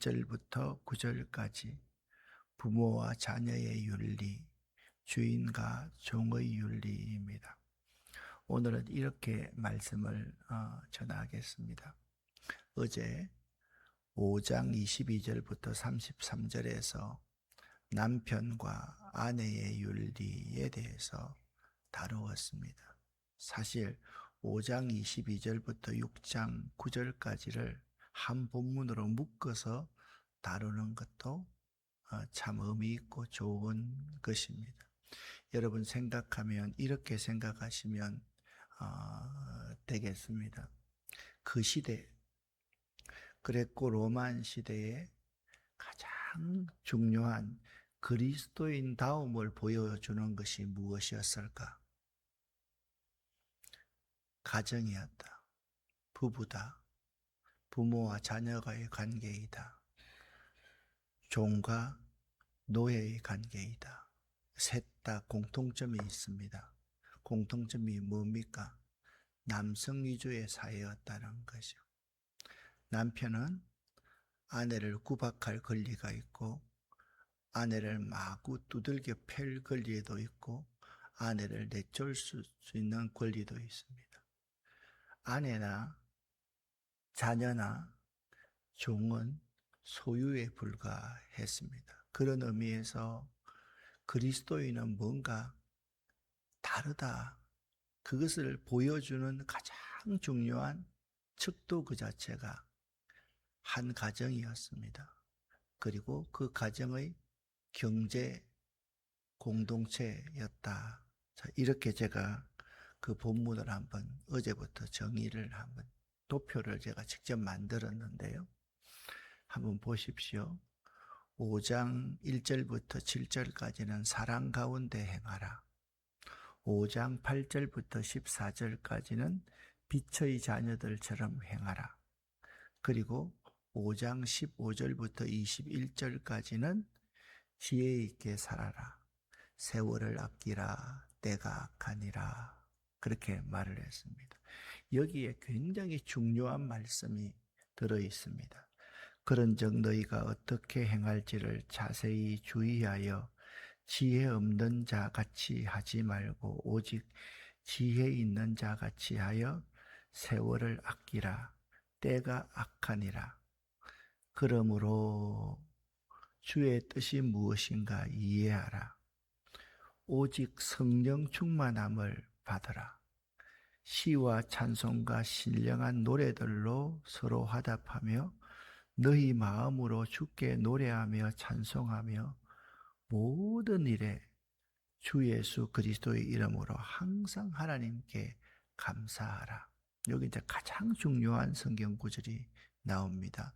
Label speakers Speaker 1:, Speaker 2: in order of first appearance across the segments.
Speaker 1: 1절부터 9절까지 부모와 자녀의 윤리, 주인과 종의 윤리입니다. 오늘은 이렇게 말씀을 전하겠습니다. 어제 5장 22절부터 33절에서 남편과 아내의 윤리에 대해서 다루었습니다. 사실 5장 22절부터 6장 9절까지를 한 본문으로 묶어서 다루는 것도 참 의미 있고 좋은 것입니다. 여러분 생각하면 이렇게 생각하시면 되겠습니다. 그 시대, 그레코 로만 시대에 가장 중요한 그리스도인다움을 보여주는 것이 무엇이었을까? 가정이었다. 부부다. 부모와 자녀가의 관계이다. 종과 노예의 관계이다. 셋 다 공통점이 있습니다. 공통점이 뭡니까? 남성 위주의 사회였다는 것이죠. 남편은 아내를 구박할 권리가 있고 아내를 마구 두들겨 팰 권리도 있고 아내를 내쫓을 수 있는 권리도 있습니다. 아내나 자녀나 종은 소유에 불과했습니다. 그런 의미에서 그리스도인은 뭔가 다르다. 그것을 보여주는 가장 중요한 척도 그 자체가 한 가정이었습니다. 그리고 그 가정의 경제 공동체였다. 자, 이렇게 제가 그 본문을 한번 어제부터 정의를 한번 도표를 제가 직접 만들었는데요. 한번 보십시오. 5장 1절부터 7절까지는 사랑 가운데 행하라. 5장 8절부터 14절까지는 빛의 자녀들처럼 행하라. 그리고 5장 15절부터 21절까지는 지혜 있게 살아라. 세월을 아끼라. 때가 악하니라. 그렇게 말을 했습니다. 여기에 굉장히 중요한 말씀이 들어 있습니다. 그런즉 너희가 어떻게 행할지를 자세히 주의하여 지혜 없는 자 같이 하지 말고 오직 지혜 있는 자 같이 하여 세월을 아끼라. 때가 악하니라. 그러므로 주의 뜻이 무엇인가 이해하라. 오직 성령 충만함을 받으라. 시와 찬송과 신령한 노래들로 서로 화답하며 너희 마음으로 주께 노래하며 찬송하며 모든 일에 주 예수 그리스도의 이름으로 항상 하나님께 감사하라. 여기 이제 가장 중요한 성경 구절이 나옵니다.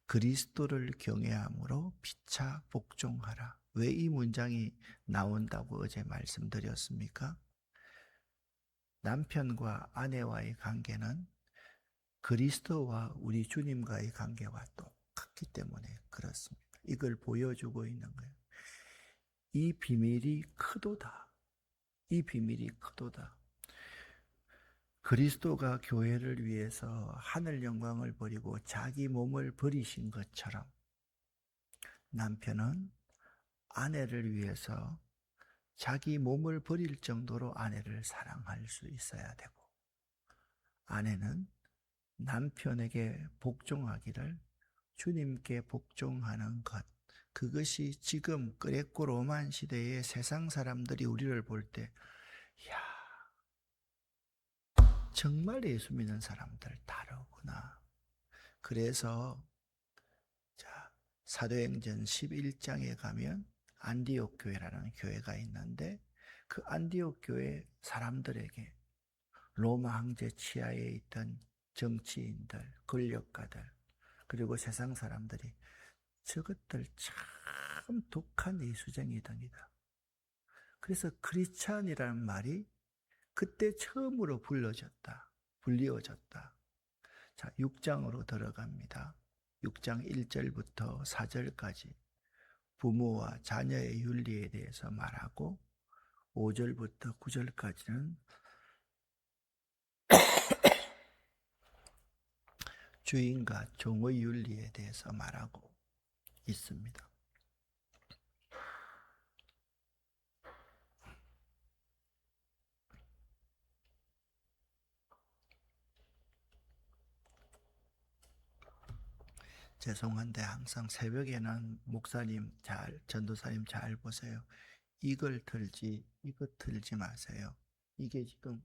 Speaker 1: 그리스도를 경외함으로 피차 복종하라. 왜 이 문장이 나온다고 어제 말씀드렸습니까? 남편과 아내와의 관계는 그리스도와 우리 주님과의 관계와 똑같기 때문에 그렇습니다. 이걸 보여주고 있는 거예요. 이 비밀이 크도다. 이 비밀이 크도다. 그리스도가 교회를 위해서 하늘 영광을 버리고 자기 몸을 버리신 것처럼 남편은 아내를 위해서 자기 몸을 버릴 정도로 아내를 사랑할 수 있어야 되고 아내는 남편에게 복종하기를 주님께 복종하는 것, 그것이 지금 그레코 로만 시대의 세상 사람들이 우리를 볼 때 이야, 정말 예수 믿는 사람들 다르구나. 그래서 자, 사도행전 11장에 가면 안디옥 교회라는 교회가 있는데 그 안디옥 교회 사람들에게 로마 황제 치하에 있던 정치인들, 권력가들, 그리고 세상 사람들이 저것들 참 독한 이수쟁이들이다. 그래서 크리스찬이라는 말이 그때 처음으로 불리워졌다. 자, 6장으로 들어갑니다. 6장 1절부터 4절까지 부모와 자녀의 윤리에 대해서 말하고 5절부터 9절까지는 주인과 종의 윤리에 대해서 말하고 있습니다. 죄송한데 항상 새벽에는 목사님 전도사님 잘 보세요. 이걸 들지, 이거 들지 마세요. 이게 지금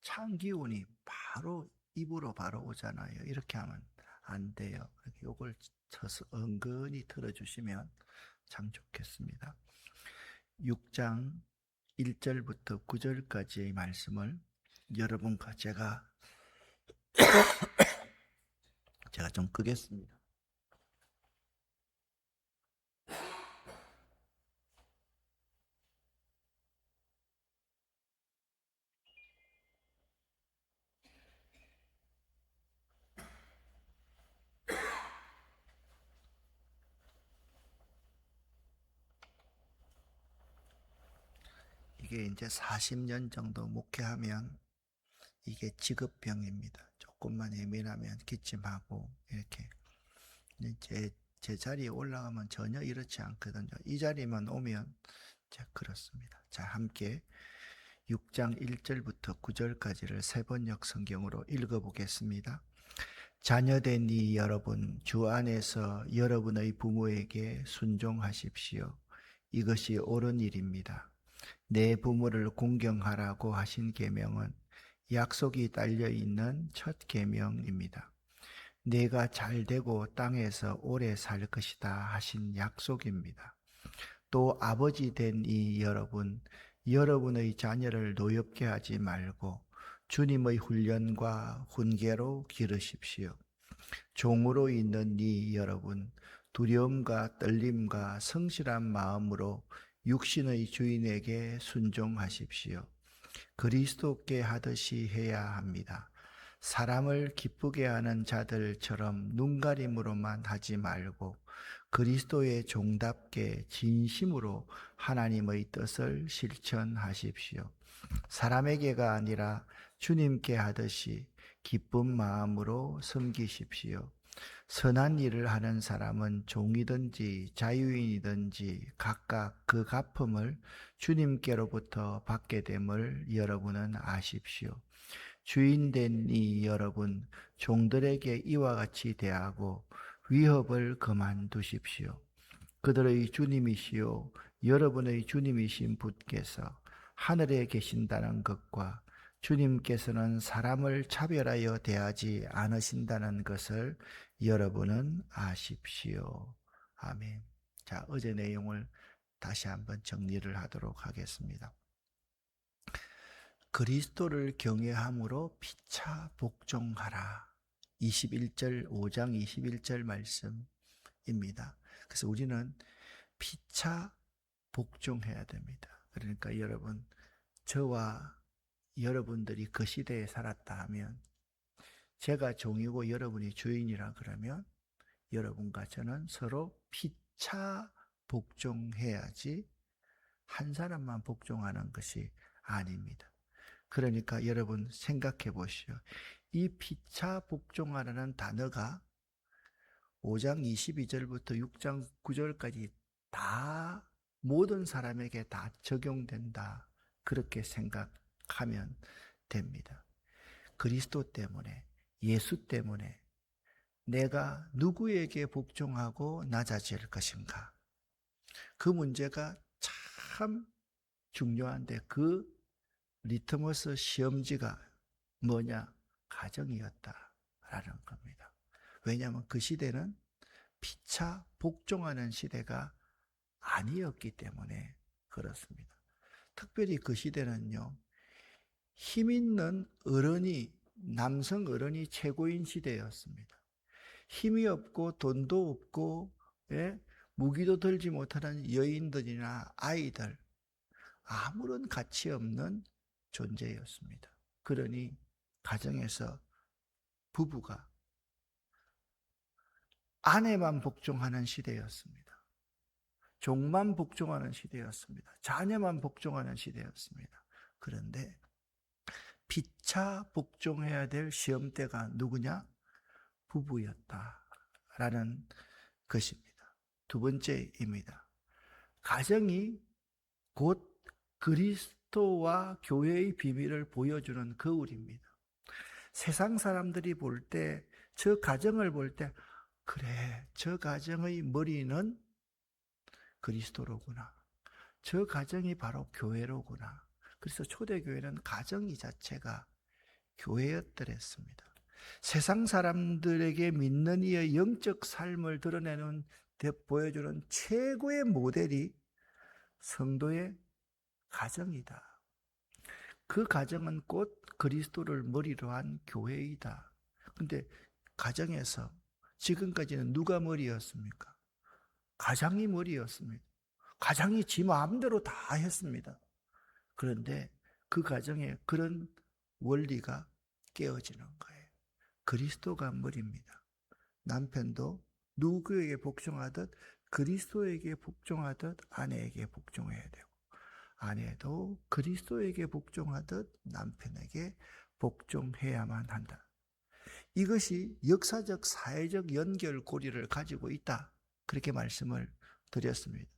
Speaker 1: 찬 기운이 바로 입으로 바로 오잖아요. 이렇게 하면 안 돼요. 이걸 쳐서 은근히 들어주시면 참 좋겠습니다. 6장 1절부터 9절까지의 말씀을 여러분과 제가 좀 끄겠습니다. 이게 이제 40년 정도 목회하면 이게 직업병입니다. 조금만 예민하면 기침하고 이렇게. 제 자리에 올라가면 전혀 이렇지 않거든요. 이 자리만 오면 그렇습니다. 자, 함께 6장 1절부터 9절까지를 세번역 성경으로 읽어보겠습니다. 자녀된 이 여러분, 주 안에서 여러분의 부모에게 순종하십시오. 이것이 옳은 일입니다. 내 부모를 공경하라고 하신 계명은 약속이 딸려 있는 첫 계명입니다. 내가 잘되고 땅에서 오래 살 것이다 하신 약속입니다. 또 아버지 된 이 여러분, 여러분의 자녀를 노엽게 하지 말고 주님의 훈련과 훈계로 기르십시오. 종으로 있는 이 여러분, 두려움과 떨림과 성실한 마음으로 육신의 주인에게 순종하십시오. 그리스도께 하듯이 해야 합니다. 사람을 기쁘게 하는 자들처럼 눈가림으로만 하지 말고 그리스도의 종답게 진심으로 하나님의 뜻을 실천하십시오. 사람에게가 아니라 주님께 하듯이 기쁜 마음으로 섬기십시오. 선한 일을 하는 사람은 종이든지 자유인이든지 각각 그 갚음을 주님께로부터 받게 됨을 여러분은 아십시오. 주인된 이 여러분, 종들에게 이와 같이 대하고 위협을 그만두십시오. 그들의 주님이시요 여러분의 주님이신 분께서 하늘에 계신다는 것과 주님께서는 사람을 차별하여 대하지 않으신다는 것을 여러분은 아십시오. 아멘. 자, 어제 내용을 다시 한번 정리를 하도록 하겠습니다. 그리스도를 경외함으로 피차 복종하라. 21절, 5장 21절 말씀입니다. 그래서 우리는 피차 복종해야 됩니다. 그러니까 여러분, 저와 여러분들이 그 시대에 살았다 하면, 제가 종이고 여러분이 주인이라 그러면 여러분과 저는 서로 피차 복종해야지 한 사람만 복종하는 것이 아닙니다. 그러니까 여러분 생각해 보시오. 이 피차 복종하라는 단어가 5장 22절부터 6장 9절까지 다 모든 사람에게 다 적용된다. 그렇게 생각하면 됩니다. 그리스도 때문에, 예수 때문에 내가 누구에게 복종하고 낮아질 것인가? 그 문제가 참 중요한데 그 리트머스 시험지가 뭐냐? 가정이었다라는 겁니다. 왜냐하면 그 시대는 피차 복종하는 시대가 아니었기 때문에 그렇습니다. 특별히 그 시대는요, 힘 있는 어른이, 남성 어른이 최고인 시대였습니다. 힘이 없고 돈도 없고 무기도 들지 못하는 여인들이나 아이들, 아무런 가치 없는 존재였습니다. 그러니 가정에서 부부가 아내만 복종하는 시대였습니다. 종만 복종하는 시대였습니다. 자녀만 복종하는 시대였습니다. 그런데 피차 복종해야 될 시험대가 누구냐? 부부였다라는 것입니다. 두 번째입니다. 가정이 곧 그리스도와 교회의 비밀을 보여주는 거울입니다. 세상 사람들이 볼 때, 저 가정을 볼 때, 그래, 저 가정의 머리는 그리스도로구나. 저 가정이 바로 교회로구나. 그래서 초대교회는 가정 이 자체가 교회였더랬습니다. 세상 사람들에게 믿는 이의 영적 삶을 드러내는, 보여주는 최고의 모델이 성도의 가정이다. 그 가정은 곧 그리스도를 머리로 한 교회이다. 근데 가정에서 지금까지는 누가 머리였습니까? 가장이 머리였습니다. 가장이 지 마음대로 다 했습니다. 그런데 그 가정에 그런 원리가 깨어지는 거예요. 그리스도가 머리입니다. 남편도 누구에게 복종하듯 그리스도에게 복종하듯 아내에게 복종해야 되고, 아내도 그리스도에게 복종하듯 남편에게 복종해야만 한다. 이것이 역사적 사회적 연결고리를 가지고 있다. 그렇게 말씀을 드렸습니다.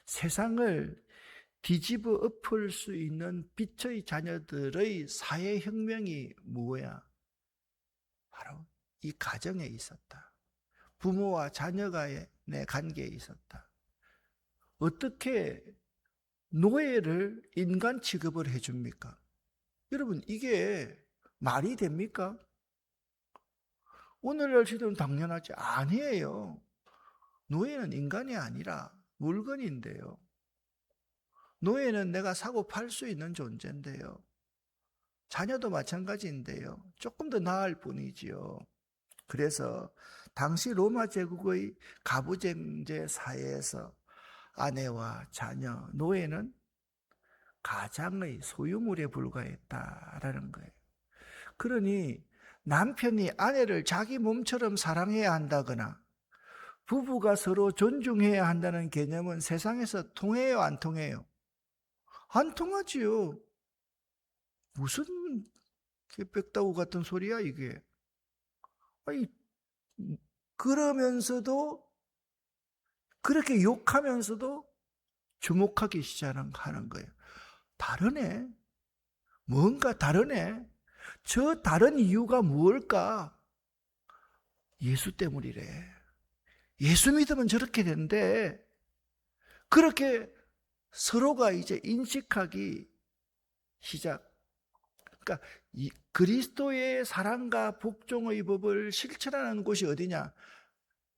Speaker 1: 세상을 뒤집어 엎을 수 있는 빛의 자녀들의 사회혁명이 뭐야? 바로 이 가정에 있었다. 부모와 자녀 간의 관계에 있었다. 어떻게 노예를 인간 취급을 해줍니까? 여러분, 이게 말이 됩니까? 오늘날 시대는 당연하지 아니에요. 노예는 인간이 아니라 물건인데요. 노예는 내가 사고 팔 수 있는 존재인데요. 자녀도 마찬가지인데요. 조금 더 나을 뿐이지요. 그래서 당시 로마 제국의 가부쟁제 사회에서 아내와 자녀, 노예는 가장의 소유물에 불과했다라는 거예요. 그러니 남편이 아내를 자기 몸처럼 사랑해야 한다거나 부부가 서로 존중해야 한다는 개념은 세상에서 통해요, 안 통해요? 안 통하지요. 무슨 빽다구 같은 소리야 이게. 아니, 그러면서도 그렇게 욕하면서도 주목하기 시작하는 거예요. 다르네. 뭔가 다르네. 저 다른 이유가 무엇일까? 예수 때문이래. 예수 믿으면 저렇게 된대. 그렇게 서로가 이제 인식하기 시작. 그러니까 이 그리스도의 사랑과 복종의 법을 실천하는 곳이 어디냐?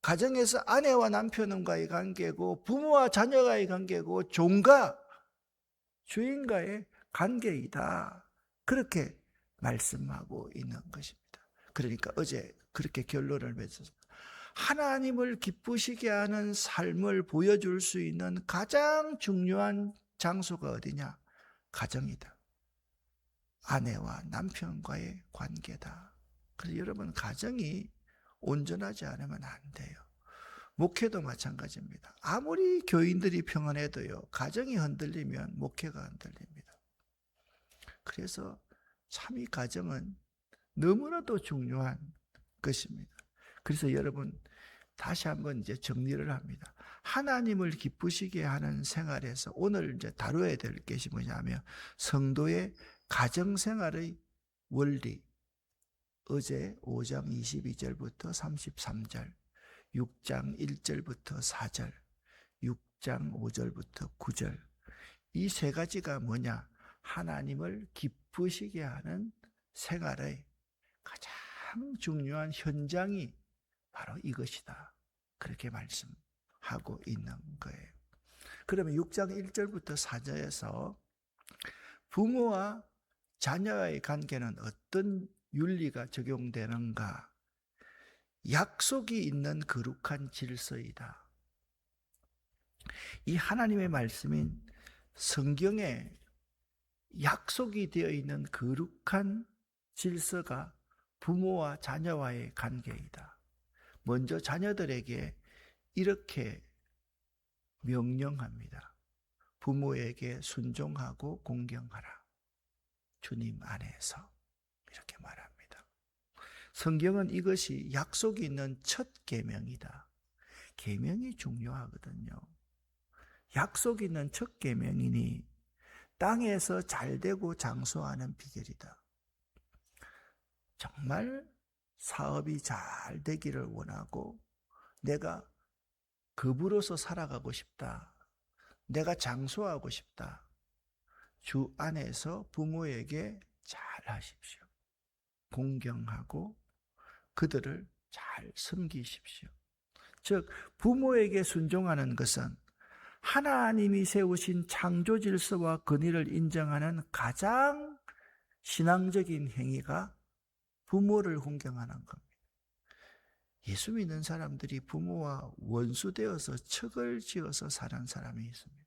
Speaker 1: 가정에서 아내와 남편과의 관계고, 부모와 자녀와의 관계고, 종과 주인과의 관계이다. 그렇게 말씀하고 있는 것입니다. 그러니까 어제 그렇게 결론을 맺었습니다. 하나님을 기쁘시게 하는 삶을 보여줄 수 있는 가장 중요한 장소가 어디냐? 가정이다. 아내와 남편과의 관계다. 그래서 여러분, 가정이 온전하지 않으면 안 돼요. 목회도 마찬가지입니다. 아무리 교인들이 평안해도요, 가정이 흔들리면 목회가 흔들립니다. 그래서 참 이 가정은 너무나도 중요한 것입니다. 그래서 여러분, 다시 한번 이제 정리를 합니다. 하나님을 기쁘시게 하는 생활에서 오늘 이제 다뤄야 될 것이 뭐냐면 성도의 가정생활의 원리. 어제 5장 22절부터 33절, 6장 1절부터 4절, 6장 5절부터 9절, 이 세 가지가 뭐냐? 하나님을 기쁘시게 하는 생활의 가장 중요한 현장이 바로 이것이다. 그렇게 말씀하고 있는 거예요. 그러면 6장 1절부터 4절에서 부모와 자녀의 관계는 어떤 윤리가 적용되는가? 약속이 있는 거룩한 질서이다. 이 하나님의 말씀인 성경에 약속이 되어 있는 거룩한 질서가 부모와 자녀와의 관계이다. 먼저 자녀들에게 이렇게 명령합니다. 부모에게 순종하고 공경하라. 주님 안에서 이렇게 말합니다. 성경은 이것이 약속이 있는 첫 계명이다. 계명이 중요하거든요. 약속 있는 첫 계명이니 땅에서 잘되고 장수하는 비결이다. 정말 사업이 잘 되기를 원하고 내가 급으로서 살아가고 싶다. 내가 장수하고 싶다. 주 안에서 부모에게 잘 하십시오. 공경하고 그들을 잘 섬기십시오. 즉 부모에게 순종하는 것은 하나님이 세우신 창조 질서와 권위를 인정하는 가장 신앙적인 행위가 부모를 공경하는 겁니다. 예수 믿는 사람들이 부모와 원수되어서 척을 지어서 사는 사람이 있습니다.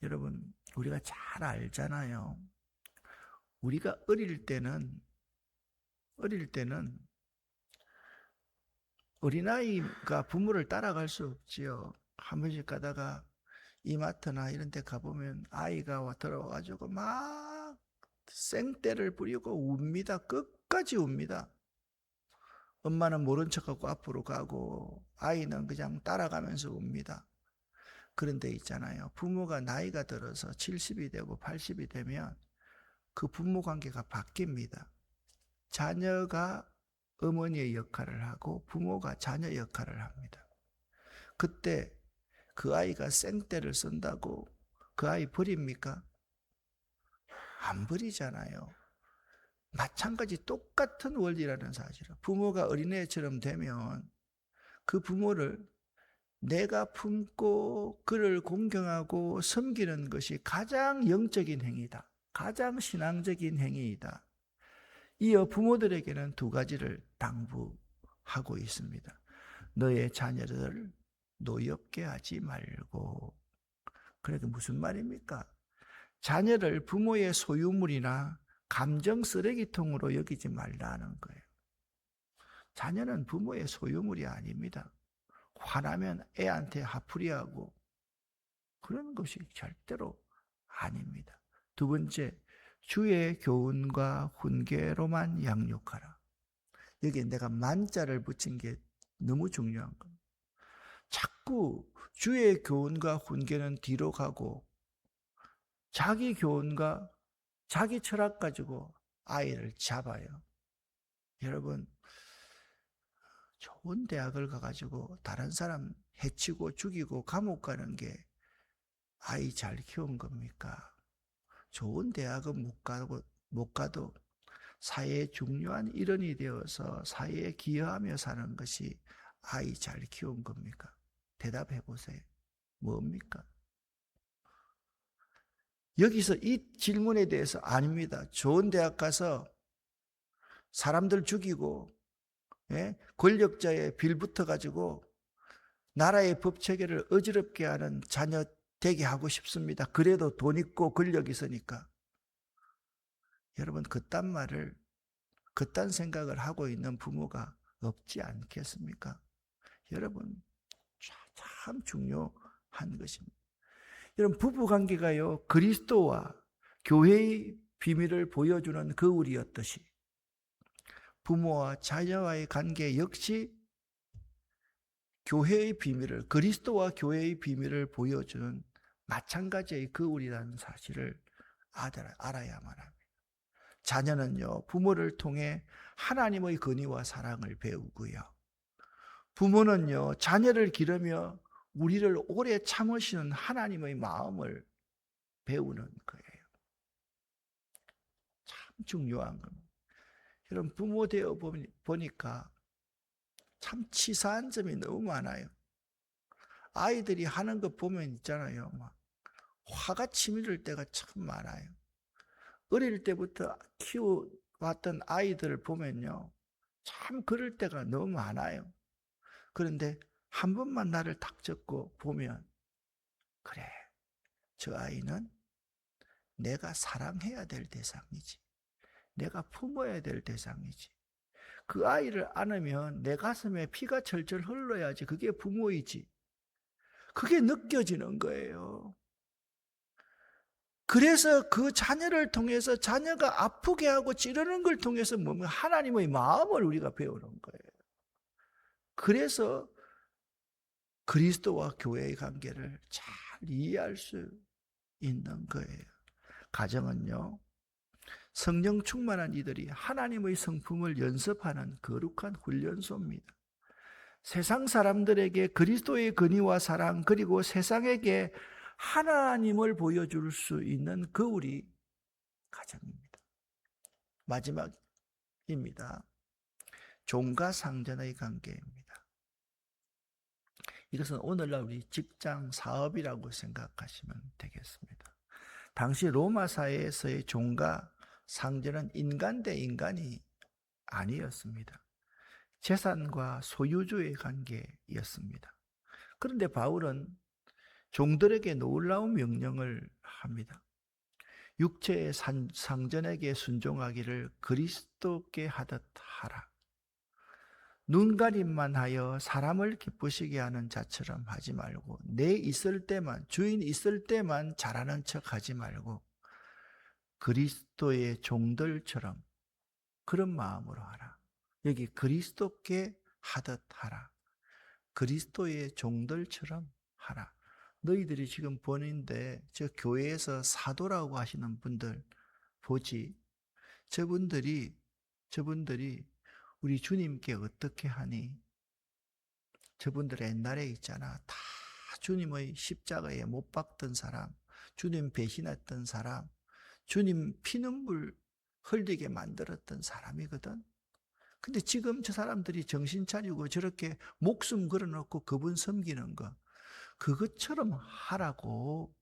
Speaker 1: 여러분, 우리가 잘 알잖아요. 우리가 어릴 때는 어린아이가 부모를 따라갈 수 없지요. 한 번씩 가다가 이마트나 이런 데 가보면 아이가 들어와가지고 막 생떼를 부리고 웁니다. 끝까지 웁니다. 엄마는 모른 척하고 앞으로 가고 아이는 그냥 따라가면서 웁니다. 그런데 있잖아요. 부모가 나이가 들어서 70이 되고 80이 되면 그 부모 관계가 바뀝니다. 자녀가 어머니의 역할을 하고 부모가 자녀 역할을 합니다. 그때 그 아이가 생떼를 쓴다고 그 아이 버립니까? 안 버리잖아요. 마찬가지 똑같은 원리라는 사실을 부모가 어린애처럼 되면 그 부모를 내가 품고 그를 공경하고 섬기는 것이 가장 영적인 행위다. 가장 신앙적인 행위이다. 이어 부모들에게는 두 가지를 당부하고 있습니다. 너의 자녀를 노엽게 하지 말고. 그러니까 무슨 말입니까? 자녀를 부모의 소유물이나 감정 쓰레기통으로 여기지 말라는 거예요. 자녀는 부모의 소유물이 아닙니다. 화나면 애한테 화풀이하고 그런 것이 절대로 아닙니다. 두 번째, 주의 교훈과 훈계로만 양육하라. 여기에 내가 만자를 붙인 게 너무 중요한 겁니다. 자꾸 주의 교훈과 훈계는 뒤로 가고 자기 교훈과 자기 철학 가지고 아이를 잡아요. 여러분, 좋은 대학을 가가지고 다른 사람 해치고 죽이고 감옥 가는 게 아이 잘 키운 겁니까? 좋은 대학은 못 가도 사회에 중요한 일원이 되어서 사회에 기여하며 사는 것이 아이 잘 키운 겁니까? 대답해 보세요. 뭡니까? 여기서 이 질문에 대해서 아닙니다. 좋은 대학 가서 사람들 죽이고 권력자의 빌붙어 가지고 나라의 법 체계를 어지럽게 하는 자녀 되게 하고 싶습니다. 그래도 돈 있고 권력 있으니까. 여러분 그딴 말을 그딴 생각을 하고 있는 부모가 없지 않겠습니까? 여러분 참 중요한 것입니다. 여러분 부부관계가요 그리스도와 교회의 비밀을 보여주는 거울이었듯이 부모와 자녀와의 관계 역시 교회의 비밀을 그리스도와 교회의 비밀을 보여주는 마찬가지의 거울이라는 사실을 알아야만 합니다. 자녀는요 부모를 통해 하나님의 권위와 사랑을 배우고요. 부모는요 자녀를 기르며 우리를 오래 참으시는 하나님의 마음을 배우는 거예요. 참 중요한 겁니다. 여러분 부모 되어 보니까 참 치사한 점이 너무 많아요. 아이들이 하는 거 보면 있잖아요. 막 화가 치밀을 때가 참 많아요. 어릴 때부터 키워왔던 아이들을 보면요. 참 그럴 때가 너무 많아요. 그런데 한 번만 나를 탁 잡고 보면 그래, 저 아이는 내가 사랑해야 될 대상이지. 내가 품어야 될 대상이지. 그 아이를 안으면 내 가슴에 피가 철철 흘러야지 그게 부모이지. 그게 느껴지는 거예요. 그래서 그 자녀를 통해서 자녀가 아프게 하고 찌르는 걸 통해서 뭡니까? 하나님의 마음을 우리가 배우는 거예요. 그래서 그리스도와 교회의 관계를 잘 이해할 수 있는 거예요. 가정은요, 성령 충만한 이들이 하나님의 성품을 연습하는 거룩한 훈련소입니다. 세상 사람들에게 그리스도의 권위와 사랑, 그리고 세상에게 하나님을 보여줄 수 있는 거울이 가정입니다. 마지막입니다. 종과 상전의 관계입니다. 이것은 오늘날 우리 직장 사업이라고 생각하시면 되겠습니다. 당시 로마 사회에서의 종과 상전은 인간 대 인간이 아니었습니다. 재산과 소유주의 관계였습니다. 그런데 바울은 종들에게 놀라운 명령을 합니다. 육체의 상전에게 순종하기를 그리스도께 하듯 하라. 눈가림만 하여 사람을 기쁘시게 하는 자처럼 하지 말고 내 있을 때만, 주인 있을 때만 잘하는 척 하지 말고 그리스도의 종들처럼 그런 마음으로 하라. 여기 그리스도께 하듯 하라. 그리스도의 종들처럼 하라. 너희들이 지금 보는데 저 교회에서 사도라고 하시는 분들 보지. 저분들이 우리 주님께 어떻게 하니? 저분들 옛날에 있잖아. 다 주님의 십자가에 못 박던 사람, 주님 배신했던 사람, 주님 피눈물 흘리게 만들었던 사람이거든. 근데 지금 저 사람들이 정신 차리고 저렇게 목숨 걸어놓고 그분 섬기는 거, 그것처럼 하라고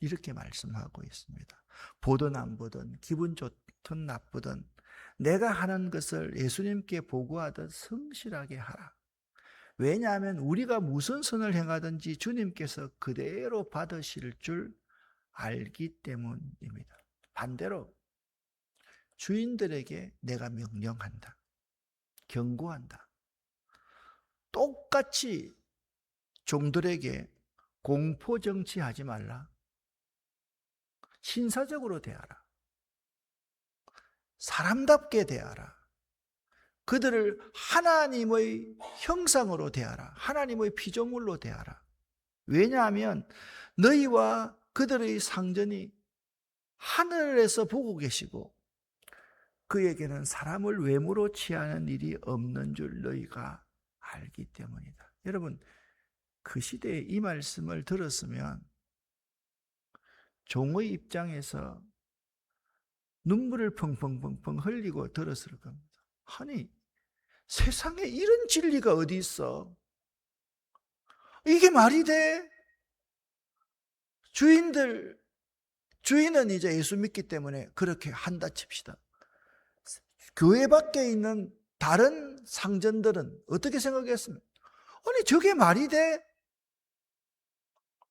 Speaker 1: 이렇게 말씀하고 있습니다. 보든 안 보든, 기분 좋든 나쁘든 내가 하는 것을 예수님께 보고하듯 성실하게 하라. 왜냐하면 우리가 무슨 선을 행하든지 주님께서 그대로 받으실 줄 알기 때문입니다. 반대로 주인들에게 내가 명령한다. 경고한다. 똑같이 종들에게 공포정치하지 말라. 신사적으로 대하라. 사람답게 대하라. 그들을 하나님의 형상으로 대하라. 하나님의 피조물로 대하라. 왜냐하면 너희와 그들의 상전이 하늘에서 보고 계시고 그에게는 사람을 외모로 취하는 일이 없는 줄 너희가 알기 때문이다. 여러분, 그 시대에 이 말씀을 들었으면 종의 입장에서 눈물을 펑펑펑펑 흘리고 들었을 겁니다. 아니, 세상에 이런 진리가 어디 있어? 이게 말이 돼? 주인은 이제 예수 믿기 때문에 그렇게 한다 칩시다. 교회 밖에 있는 다른 상전들은 어떻게 생각했습니까? 아니, 저게 말이 돼?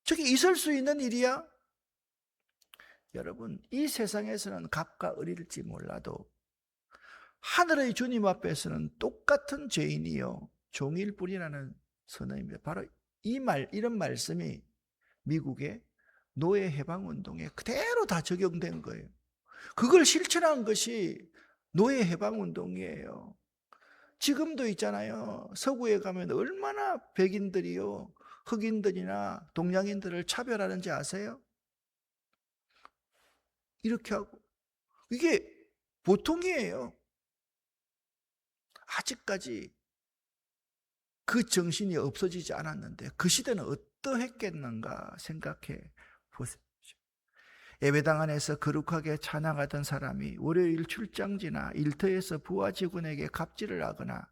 Speaker 1: 저게 있을 수 있는 일이야? 여러분, 이 세상에서는 갑과 을일지 몰라도 하늘의 주님 앞에서는 똑같은 죄인이요 종일 뿐이라는 선언입니다. 바로 이런 말씀이 미국의 노예 해방 운동에 그대로 다 적용된 거예요. 그걸 실천한 것이 노예 해방 운동이에요. 지금도 있잖아요. 서구에 가면 얼마나 백인들이요, 흑인들이나 동양인들을 차별하는지 아세요? 이렇게 하고. 이게 보통이에요. 아직까지 그 정신이 없어지지 않았는데 그 시대는 어떠했겠는가 생각해 보십시오. 예배당 안에서 거룩하게 찬양하던 사람이 월요일 출장지나 일터에서 부하 직원에게 갑질을 하거나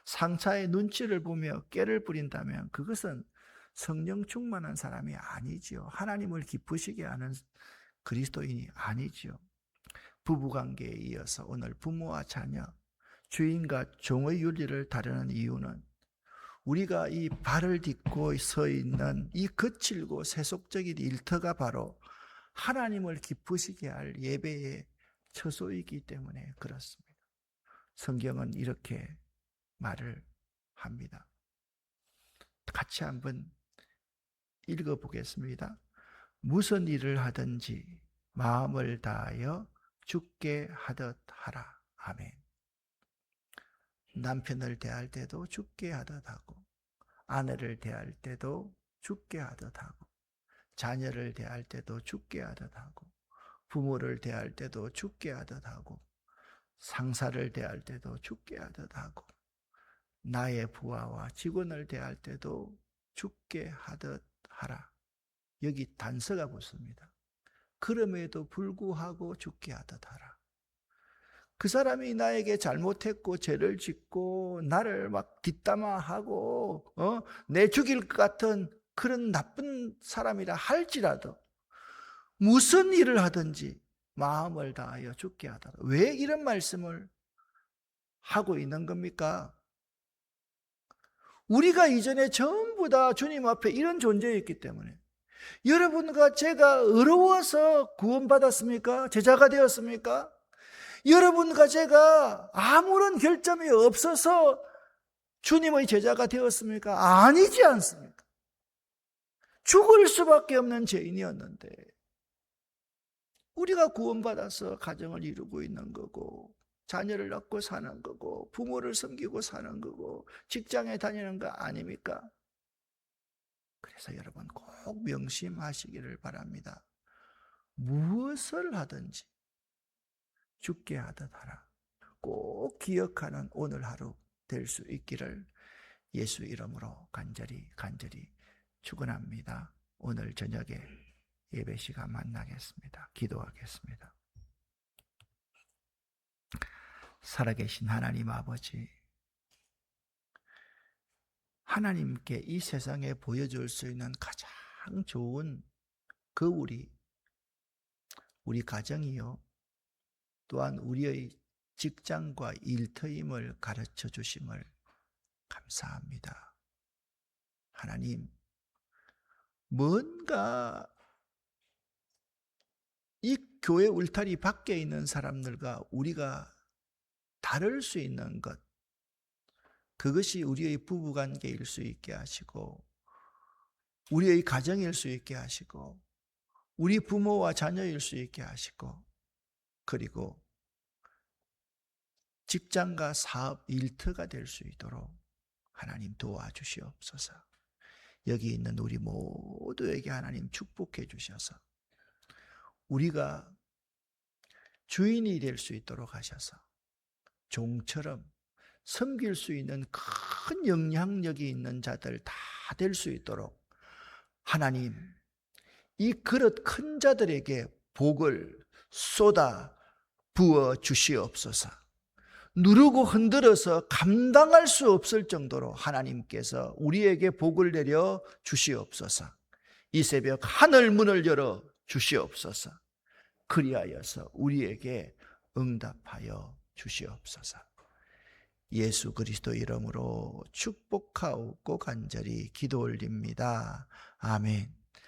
Speaker 1: 상사의 눈치를 보며 깨를 부린다면 그것은 성령 충만한 사람이 아니지요. 하나님을 기쁘시게 하는 그리스도인이 아니지요. 부부관계에 이어서 오늘 부모와 자녀, 주인과 종의 윤리를 다루는 이유는 우리가 이 발을 딛고 서 있는 이 거칠고 세속적인 일터가 바로 하나님을 기쁘시게 할 예배의 처소이기 때문에 그렇습니다. 성경은 이렇게 말을 합니다. 같이 한번 읽어보겠습니다. 무슨 일을 하든지 마음을 다하여 주께 하듯 하라. 아멘. 남편을 대할 때도 주께 하듯 하고 아내를 대할 때도 죽게 하듯 하고, 자녀를 대할 때도 죽게 하듯 하고, 부모를 대할 때도 죽게 하듯 하고, 상사를 대할 때도 죽게 하듯 하고, 나의 부하와 직원을 대할 때도 죽게 하듯 하라. 여기 단서가 붙습니다. 그럼에도 불구하고 죽게 하듯 하라. 그 사람이 나에게 잘못했고 죄를 짓고 나를 막 뒷담화하고 내 죽일 것 같은 그런 나쁜 사람이라 할지라도 무슨 일을 하든지 마음을 다하여 죽게 하더라. 왜 이런 말씀을 하고 있는 겁니까? 우리가 이전에 전부 다 주님 앞에 이런 존재였기 때문에. 여러분과 제가 어려워서 구원받았습니까? 제자가 되었습니까? 여러분과 제가 아무런 결점이 없어서 주님의 제자가 되었습니까? 아니지 않습니까? 죽을 수밖에 없는 죄인이었는데 우리가 구원받아서 가정을 이루고 있는 거고, 자녀를 낳고 사는 거고, 부모를 섬기고 사는 거고, 직장에 다니는 거 아닙니까? 그래서 여러분 꼭 명심하시기를 바랍니다. 무엇을 하든지 죽게 하듯 하라. 꼭 기억하는 오늘 하루 될 수 있기를 예수 이름으로 간절히 축원합니다. 오늘 저녁에 예배 시간 만나겠습니다. 기도하겠습니다. 살아계신 하나님 아버지, 하나님께 이 세상에 보여줄 수 있는 가장 좋은 거울이 우리 가정이요, 또한 우리의 직장과 일터임을 가르쳐 주심을 감사합니다. 하나님, 뭔가 이 교회 울타리 밖에 있는 사람들과 우리가 다를 수 있는 것, 그것이 우리의 부부관계일 수 있게 하시고, 우리의 가정일 수 있게 하시고, 우리 부모와 자녀일 수 있게 하시고, 그리고 직장과 사업, 일터가 될 수 있도록 하나님 도와주시옵소서. 여기 있는 우리 모두에게 하나님 축복해 주셔서 우리가 주인이 될 수 있도록 하셔서 종처럼 섬길 수 있는 큰 영향력이 있는 자들 다 될 수 있도록 하나님, 이 그릇 큰 자들에게 복을 쏟아 부어 주시옵소서. 누르고 흔들어서 감당할 수 없을 정도로 하나님께서 우리에게 복을 내려 주시옵소서. 이 새벽 하늘 문을 열어 주시옵소서. 그리하여서 우리에게 응답하여 주시옵소서. 예수 그리스도 이름으로 축복하옵고 간절히 기도 올립니다. 아멘.